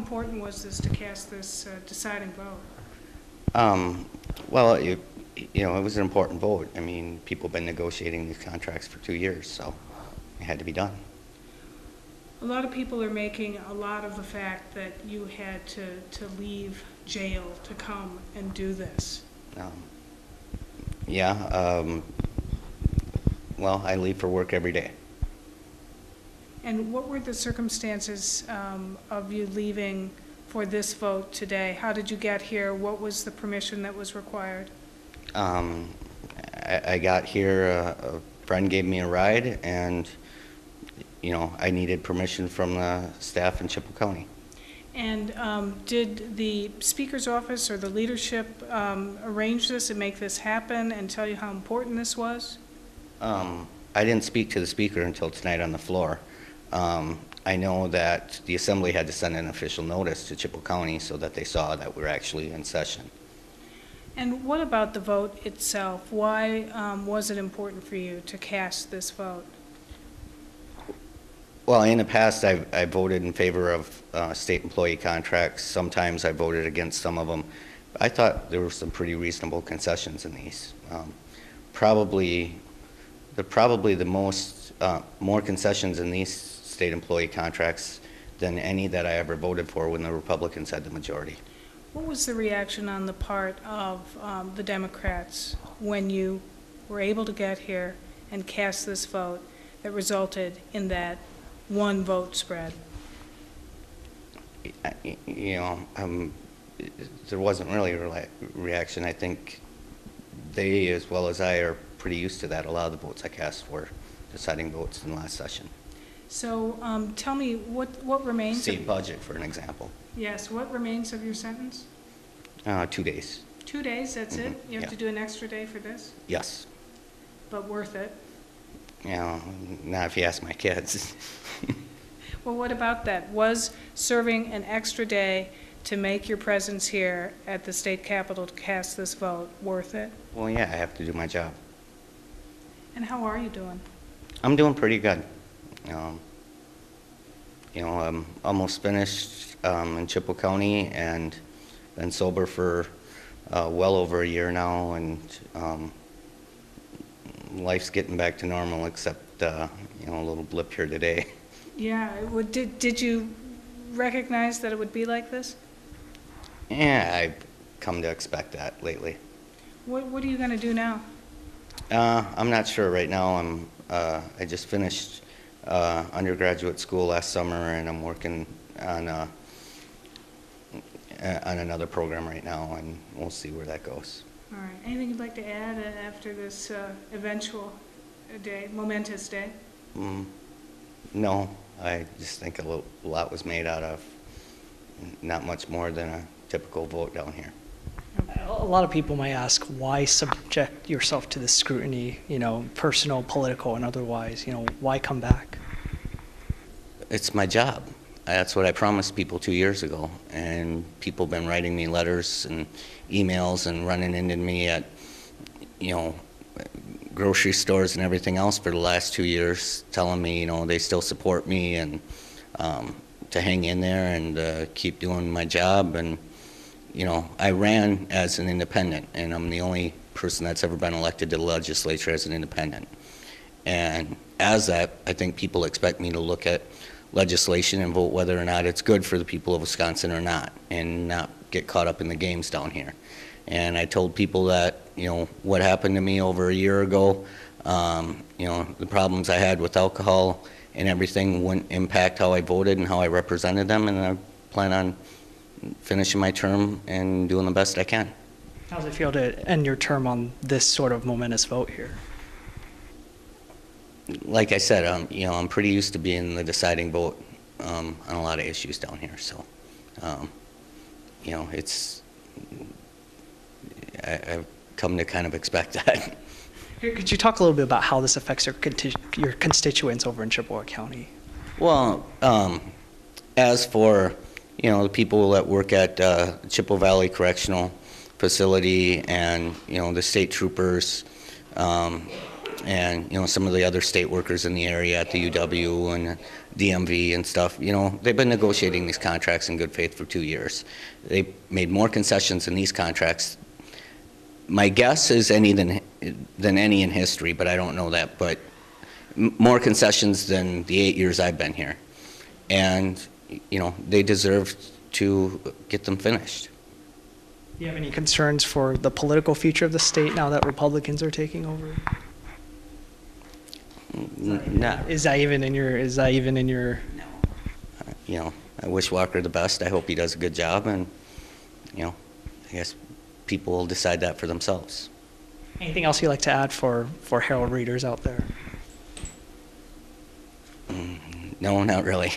important was this to cast this deciding vote? Well, it was an important vote. I mean, people have been negotiating these contracts for 2 years, so it had to be done. A lot of people are making a lot of the fact that you had to leave jail to come and do this. Well, I leave for work every day. And what were the circumstances of you leaving for this vote today? How did you get here? What was the permission that was required? I got here, a friend gave me a ride, and I needed permission from the staff in Chippewa County. And did the Speaker's office or the leadership arrange this and make this happen and tell you how important this was? I didn't speak to the Speaker until tonight on the floor. I know that the Assembly had to send an official notice to Chippewa County so that they saw that we're actually in session. And what about the vote itself? Why was it important for you to cast this vote? Well, in the past, I voted in favor of state employee contracts. Sometimes I voted against some of them. I thought there were some pretty reasonable concessions in these. Probably the most, more concessions in these state employee contracts than any that I ever voted for when the Republicans had the majority. What was the reaction on the part of the Democrats when you were able to get here and cast this vote that resulted in that one vote spread? There wasn't really a reaction. I think they, as well as I, are pretty used to that. A lot of the votes I cast were deciding votes in the last session. So tell me, what remains? State budget, for an example. Yes, what remains of your sentence? 2 days. 2 days, that's it? You have yeah. to do an extra day for this? Yes. But worth it? Not if you ask my kids. Well, what about that? Was serving an extra day to make your presence here at the state capitol to cast this vote worth it? Well, yeah, I have to do my job. And how are you doing? I'm doing pretty good. I'm almost finished in Chippewa County and been sober for well over a year now, and life's getting back to normal, except a little blip here today. Yeah, did you recognize that it would be like this? Yeah, I've come to expect that lately. What are you going to do now? I'm not sure right now. I just finished undergraduate school last summer, and I'm working on another program right now, and we'll see where that goes. All right. Anything you'd like to add after this eventual day, momentous day? No, I just think a lot was made out of not much more than a typical vote down here. Okay. A lot of people might ask, why subject yourself to this scrutiny, personal, political, and otherwise, why come back? It's my job. That's what I promised people 2 years ago, and people have been writing me letters and emails and running into me at, grocery stores and everything else for the last 2 years, telling me, they still support me and to hang in there and keep doing my job. And, I ran as an independent, and I'm the only person that's ever been elected to the legislature as an independent. And as that, I think people expect me to look at legislation and vote whether or not it's good for the people of Wisconsin or not, and not get caught up in the games down here. And I told people that, what happened to me over a year ago, the problems I had with alcohol and everything wouldn't impact how I voted and how I represented them, and I plan on finishing my term and doing the best I can. How does it feel to end your term on this sort of momentous vote here? Like I said, I'm pretty used to being the deciding vote on a lot of issues down here. So, I've come to kind of expect that. Could you talk a little bit about how this affects your constituents over in Chippewa County? Well, as for the people that work at Chippewa Valley Correctional Facility and the state troopers, and, you know, some of the other state workers in the area at the UW and DMV and stuff, you know, they've been negotiating these contracts in good faith for 2 years. They made more concessions in these contracts. My guess is than any in history, but I don't know that, but more concessions than the 8 years I've been here. And, you know, they deserve to get them finished. Do you have any concerns for the political future of the state now that Republicans are taking over? No. Is that even in your? You know, I wish Walker the best. I hope he does a good job, and, you know, I guess people will decide that for themselves. Anything else you'd like to add for Herald readers out there? No, not really.